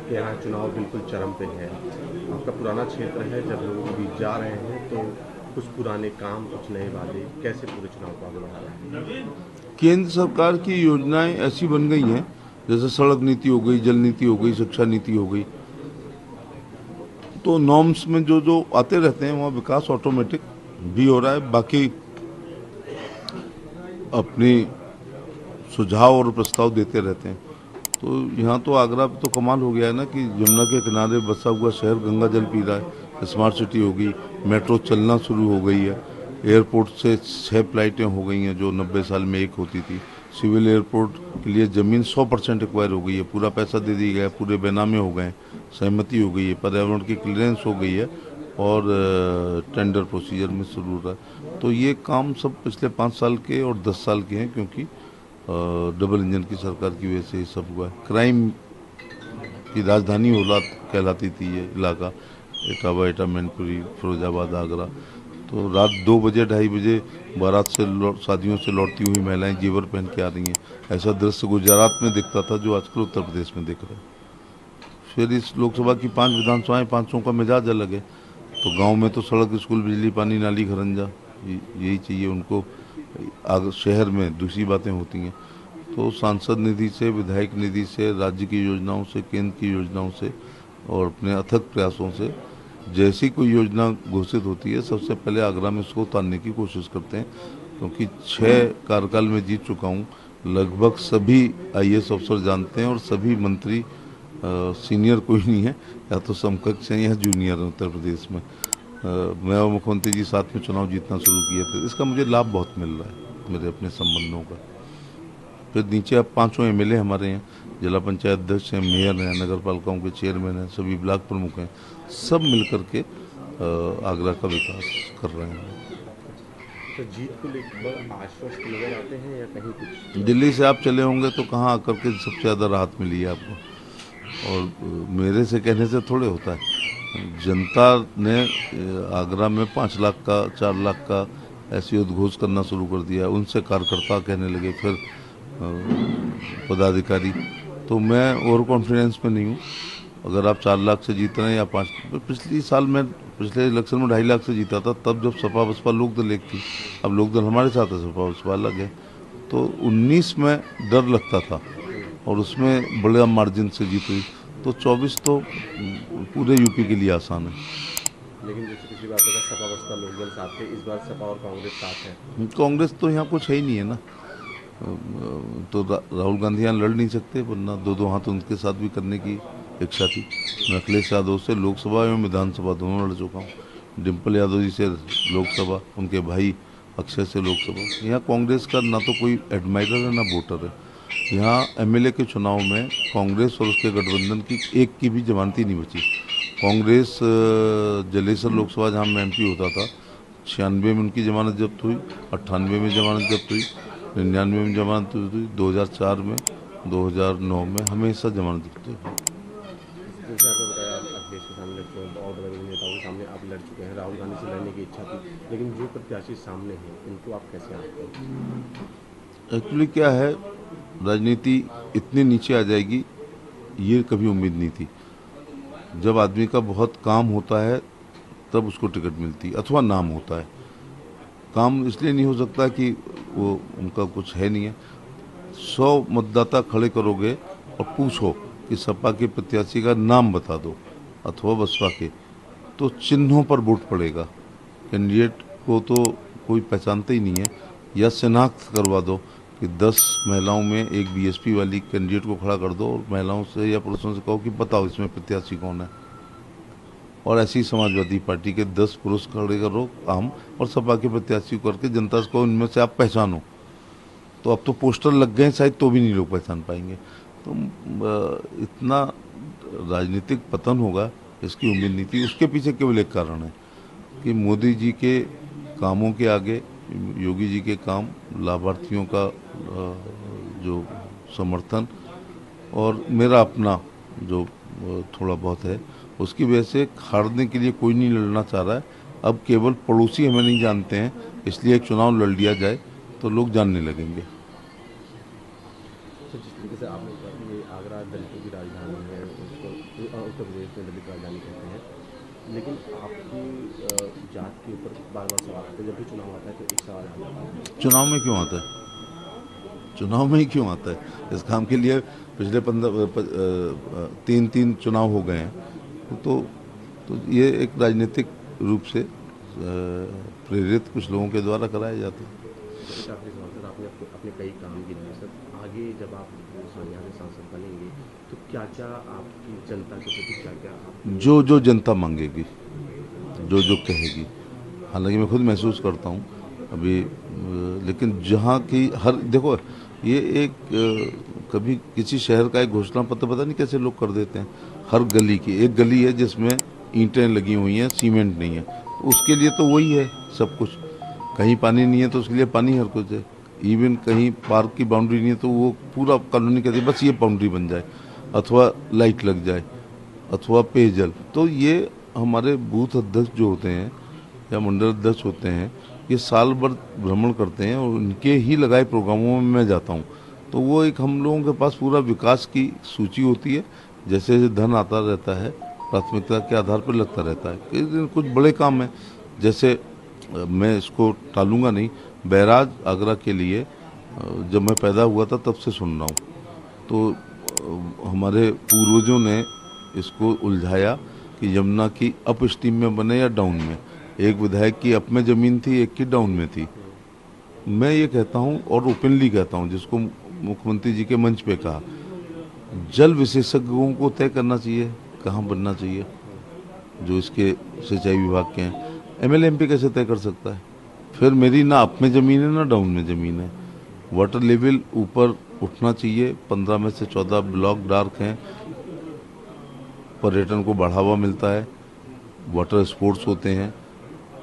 आपके यहाँ चुनाव बिल्कुल चरम पे है। आपका पुराना क्षेत्र है, जब लोग बीच जा रहे हैं तो कुछ पुराने काम, कुछ नए वादे, कैसे पूरे चुनाव को आगे बढ़ा रहे हैं? केंद्र सरकार की योजनाएं ऐसी बन गई हैं, जैसे सड़क नीति हो गई, जल नीति हो गई, शिक्षा नीति हो गई, तो नॉर्म्स में जो जो आते रहते हैं वहाँ विकास ऑटोमेटिक भी हो रहा है। बाकी अपनी सुझाव और प्रस्ताव देते रहते हैं। तो यहाँ तो आगरा पे तो कमाल हो गया है ना कि यमुना के किनारे बसा हुआ शहर गंगा जल पी रहा है। स्मार्ट सिटी हो गई, मेट्रो चलना शुरू हो गई है, एयरपोर्ट से 6 फ्लाइटें हो गई हैं जो 90 साल में एक होती थी। सिविल एयरपोर्ट के लिए ज़मीन 100% एक्वायर हो गई है, पूरा पैसा दे दिया गया, पूरे बेनामे हो गए, सहमति हो गई है, पर्यावरण की क्लियरेंस हो गई है और टेंडर प्रोसीजर में शुरू हो रहा है। तो ये काम सब पिछले 5 साल के और 10 साल के हैं, क्योंकि डबल इंजन की सरकार की वजह से ये सब हुआ है। क्राइम की राजधानी होला कहलाती थी ये इलाका, इटावा, एटा, मैनपुरी, फिरोजाबाद, आगरा। तो रात 2 बजे 2:30 बजे बारात से शादियों से लौटती हुई महिलाएं जेवर पहन के आ रही हैं। ऐसा दृश्य गुजरात में दिखता था जो आजकल उत्तर प्रदेश में दिख रहा है। फिर इस लोकसभा की 5 विधानसभाएं, पांचों का मिजाज अलग है। तो गांव में तो सड़क, स्कूल, बिजली, पानी, नाली, खरंजा यही चाहिए उनको। शहर में दूसरी बातें होती हैं। तो सांसद निधि से, विधायक निधि से, राज्य की योजनाओं से, केंद्र की योजनाओं से और अपने अथक प्रयासों से जैसी कोई योजना घोषित होती है, सबसे पहले आगरा में उसको उतारने की कोशिश करते हैं। क्योंकि 6 कार्यकाल में जीत चुका हूँ, लगभग सभी आईएएस अफसर जानते हैं और सभी मंत्री सीनियर कोई नहीं है, या तो समकक्ष हैं या जूनियर हैं उत्तर प्रदेश में। मैं और मुख्यमंत्री जी साथ में चुनाव जीतना शुरू किए थे। इसका मुझे लाभ बहुत मिल रहा है, मेरे अपने संबंधों का। फिर नीचे अब 5 एमएलए हमारे हैं, जिला पंचायत अध्यक्ष हैं, मेयर हैं, नगर पालिकाओं के चेयरमैन हैं, सभी ब्लॉक प्रमुख हैं, सब मिलकर के आगरा का विकास कर रहे हैं। तो जीत को लेकर आश्वस्त नजर आते हैं या कहीं कुछ? दिल्ली से आप चले होंगे तो कहाँ आकर के सबसे ज़्यादा राहत मिली है आपको, और मेरे से कहने से थोड़े होता है। जनता ने आगरा में 5 लाख का, 4 लाख का ऐसे उद्घोष करना शुरू कर दिया। उनसे कार्यकर्ता कहने लगे, फिर पदाधिकारी। तो मैं ओवर कॉन्फिडेंस में नहीं हूँ। अगर आप 4 लाख से जीत रहे हैं या 5, पिछली साल में, पिछले इलेक्शन में 2.5 लाख से जीता था, तब जब सपा बसपा लोकदल एक थी। अब लोकदल हमारे साथ है, सपा बसपा अलग है। तो 19 में डर लगता था और उसमें बड़े मार्जिन से जीत हुई। तो 24 तो पूरे यूपी के लिए आसान है। लेकिन जैसे पिछली बार तो सपा बसपा लोकदल साथ थे, इस बार सपा और कांग्रेस साथ है। कांग्रेस तो यहाँ कुछ है ही नहीं है ना। तो राहुल गांधी यहाँ लड़ नहीं सकते, वरना 2-2 हाथ उनके साथ भी करने की इच्छा थी। मैं अखिलेश यादव से लोकसभा एवं विधानसभा दोनों लड़ चुका हूँ। डिम्पल यादव जी से लोकसभा, उनके भाई अक्षय से लोकसभा। यहाँ कांग्रेस का ना तो कोई एडमायरर है ना वोटर है। यहाँ एमएलए के चुनाव में कांग्रेस और उसके गठबंधन की एक की भी जमानती नहीं बची। कांग्रेस जलेसर लोकसभा जहाँ मैं एमपी होता था, 96 में उनकी जमानत जब्त हुई, 98 में जमानत जब्त हुई, 99 में जमानत हुई, 2004 में, 2009 में हमेशा जमानत जब्त हुई। जैसे आपने बताया आप अखिलेश के सामने लड़ चुके हैं, और बड़े बड़े नेताओं के सामने आप लड़ चुके हैं, राहुल गांधी से लड़ने की इच्छा थी, लेकिन जो प्रत्याशी सामने हैं उनको आप कैसे आंकते हैं? एक्चुअली क्या है, राजनीति इतनी नीचे आ जाएगी ये कभी उम्मीद नहीं थी। जब आदमी का बहुत काम होता है तब उसको टिकट मिलती है, अथवा नाम होता है। काम इसलिए नहीं हो सकता कि वो उनका कुछ है नहीं है। 100 मतदाता खड़े करोगे और पूछो कि सपा के प्रत्याशी का नाम बता दो अथवा बसपा के, तो चिन्हों पर वोट पड़ेगा। कैंडिडेट को तो कोई पहचानता ही नहीं है। या शिनाख्त करवा दो कि 10 महिलाओं में एक बीएसपी वाली कैंडिडेट को खड़ा कर दो और महिलाओं से या पुरुषों से कहो कि बताओ इसमें प्रत्याशी कौन है। और ऐसी समाजवादी पार्टी के 10 पुरुष खड़े करो आम, और सपा के प्रत्याशी करके जनता को इनमें से आप पहचानो। तो अब तो पोस्टर लग गए शायद, तो भी नहीं लोग पहचान पाएंगे। तो इतना राजनीतिक पतन होगा इसकी उम्मीद नहीं थी। उसके पीछे केवल एक कारण है कि मोदी जी के कामों के आगे योगी जी के काम, लाभार्थियों का जो समर्थन और मेरा अपना जो थोड़ा बहुत है, उसकी वजह से हारने के लिए कोई नहीं लड़ना चाह रहा है। अब केवल पड़ोसी हमें नहीं जानते हैं, इसलिए एक चुनाव लड़ लिया जाए तो लोग जानने लगेंगे। तो जिस तरीके से आपने कहा कि ये आगरा दलितों की राजधानी है, उसको उत्तर प्रदेश में दलित राजधानी कहते हैं, लेकिन आपकी जात के ऊपर बार बार सवाल आता है। जब भी चुनाव आता है तो एक सवाल आता है, चुनाव में क्यों आता है? चुनाव में ही क्यों आता है? इस काम के लिए पिछले 3 चुनाव हो गए हैं। तो ये एक राजनीतिक रूप से प्रेरित कुछ लोगों के द्वारा कराए जाते हैं। एक आखिरी सवाल सर, आपने अपने कई काम गिनाए सर, आगे जब आप यहाँ से सांसद बनेंगे तो क्या क्या आपकी जनता के प्रति क्या क्या जो जनता मांगेगी, जो कहेगी, हालांकि मैं खुद महसूस करता हूँ अभी, लेकिन जहाँ की हर देखो ये एक कभी किसी शहर का एक घोषणा पत्र पता नहीं कैसे लोग कर देते हैं। हर गली की एक गली है जिसमें ईंटें लगी हुई हैं, सीमेंट नहीं है, तो उसके लिए तो वही है सब कुछ। कहीं पानी नहीं है तो उसके लिए पानी हर कुछ है। इवन कहीं पार्क की बाउंड्री नहीं है तो वो पूरा कॉलोनी कहती है बस ये बाउंड्री बन जाए, अथवा लाइट लग जाए, अथवा पेयजल। तो ये हमारे बूथ अध्यक्ष जो होते हैं या मंडल अध्यक्ष होते हैं, ये साल भर भ्रमण करते हैं और उनके ही लगाए प्रोग्रामों में मैं जाता हूँ। तो वो एक हम लोगों के पास पूरा विकास की सूची होती है, जैसे धन आता रहता है प्राथमिकता के आधार पर लगता रहता है। कुछ बड़े काम हैं, जैसे मैं इसको टालूंगा नहीं, बैराज आगरा के लिए जब मैं पैदा हुआ था तब से सुन रहा हूँ। तो हमारे पूर्वजों ने इसको उलझाया कि यमुना की अप स्ट्रीम में बने या डाउन में। एक विधायक की अप में ज़मीन थी, एक की डाउन में थी। मैं ये कहता हूँ और ओपनली कहता हूँ, जिसको मुख्यमंत्री जी के मंच पे कहा, जल विशेषज्ञों को तय करना चाहिए कहाँ बनना चाहिए, जो इसके सिंचाई विभाग के हैं। एमएलए एमपी कैसे तय कर सकता है? फिर मेरी ना अप में ज़मीन है ना डाउन में ज़मीन है। वाटर लेवल ऊपर उठना चाहिए। 15 में से 14 ब्लॉक डार्क हैं, पर्यटन को बढ़ावा मिलता है, वाटर स्पोर्ट्स होते हैं,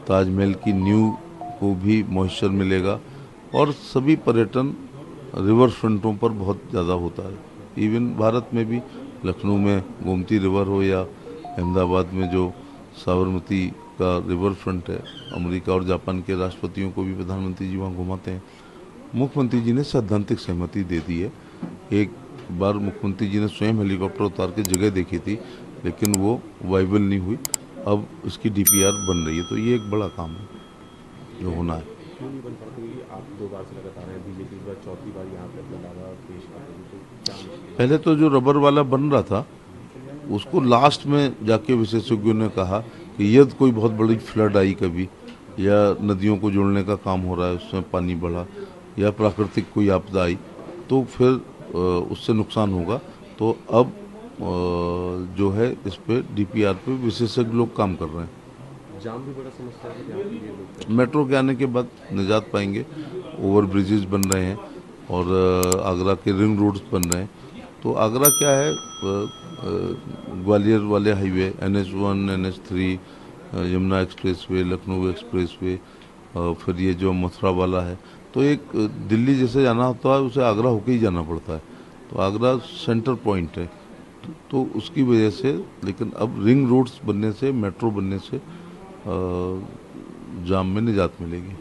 ताजमहल की नींव को भी मॉइस्चर मिलेगा, और सभी पर्यटन रिवर फ्रंटों पर बहुत ज़्यादा होता है। इवन भारत में भी, लखनऊ में गोमती रिवर हो या अहमदाबाद में जो साबरमती का रिवर फ्रंट है, अमेरिका और जापान के राष्ट्रपतियों को भी प्रधानमंत्री जी वहाँ घुमाते हैं। मुख्यमंत्री जी ने सैद्धांतिक सहमति दे दी है। एक बार मुख्यमंत्री जी ने स्वयं हेलीकॉप्टर उतार के जगह देखी थी, लेकिन वो वाइबल नहीं हुई। अब इसकी डीपीआर बन रही है, तो ये एक बड़ा काम है जो होना है। क्यों नहीं बन पाती? आप 2 बार से लगातार हैं, बीजेपी इस बार 4थी बार यहाँ पे अपना दावा पेश कर रही है, तो क्या मुश्किल? पहले तो जो रबर वाला बन रहा था उसको लास्ट में जाके विशेषज्ञों ने कहा कि यदि कोई बहुत बड़ी फ्लड आई कभी, या नदियों को जोड़ने का काम हो रहा है उसमें पानी बढ़ा, या प्राकृतिक कोई आपदा आई, तो फिर उससे नुकसान होगा। तो अब जो है इस पे डीपीआर पे विशेषज्ञ लोग काम कर रहे हैं। जाम भी बड़ा समस्या है यहाँ के लिए लोग। मेट्रो के आने के बाद निजात पाएंगे, ओवर ब्रिजेज बन रहे हैं और आगरा के रिंग रोड्स बन रहे हैं। तो आगरा क्या है, ग्वालियर वाले highway, NH1, NH3, Yamuna expressway, Lucknow expressway, फिर ये जो मथुरा वाला है, तो एक दिल्ली जैसे जाना होता है उसे आगरा होके ही जाना पड़ता है। तो आगरा सेंटर पॉइंट है, तो उसकी वजह से, लेकिन अब रिंग रोड्स बनने से, मेट्रो बनने से जाम में निजात मिलेगी।